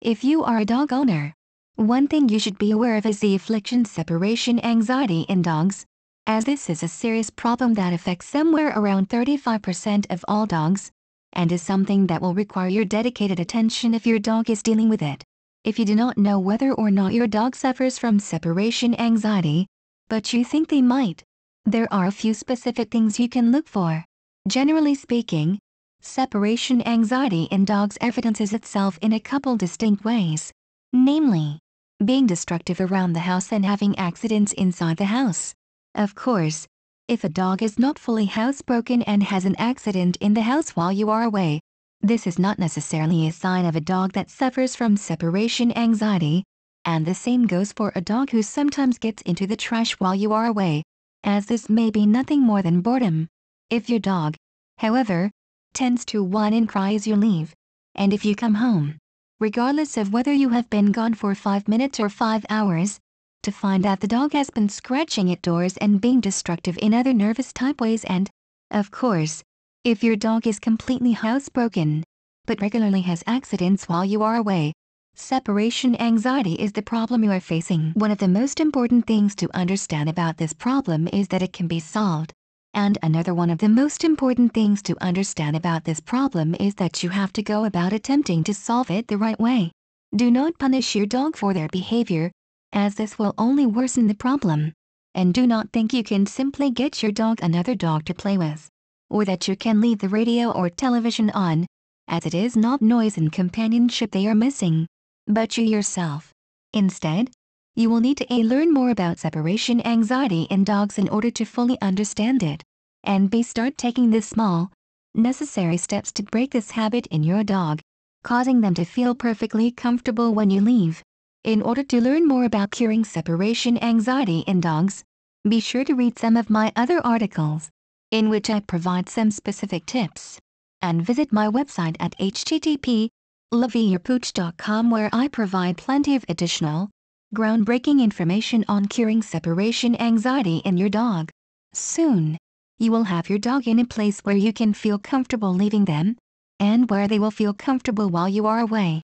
If you are a dog owner, one thing you should be aware of is the affliction separation anxiety in dogs, as this is a serious problem that affects somewhere around 35% of all dogs, and is something that will require your dedicated attention if your dog is dealing with it. If you do not know whether or not your dog suffers from separation anxiety, but you think they might, there are a few specific things you can look for. Generally speaking, separation anxiety in dogs evidences itself in a couple distinct ways, namely, being destructive around the house and having accidents inside the house. Of course, if a dog is not fully housebroken and has an accident in the house while you are away, this is not necessarily a sign of a dog that suffers from separation anxiety, and the same goes for a dog who sometimes gets into the trash while you are away, as this may be nothing more than boredom. If your dog, however, tends to whine and cry as you leave, and if you come home, regardless of whether you have been gone for 5 minutes or 5 hours, to find that the dog has been scratching at doors and being destructive in other nervous type ways, and, of course, if your dog is completely housebroken, but regularly has accidents while you are away, separation anxiety is the problem you are facing. One of the most important things to understand about this problem is that it can be solved. And another one of the most important things to understand about this problem is that you have to go about attempting to solve it the right way. Do not punish your dog for their behavior, as this will only worsen the problem. And do not think you can simply get your dog another dog to play with, or that you can leave the radio or television on, as it is not noise and companionship they are missing, but you yourself. Instead, you will need to learn more about separation anxiety in dogs in order to fully understand it, and b. start taking the small, necessary steps to break this habit in your dog, causing them to feel perfectly comfortable when you leave. In order to learn more about curing separation anxiety in dogs, be sure to read some of my other articles, in which I provide some specific tips, and visit my website at http://loveyourpooch.com, where I provide plenty of additional, groundbreaking information on curing separation anxiety in your dog. Soon, you will have your dog in a place where you can feel comfortable leaving them, and where they will feel comfortable while you are away.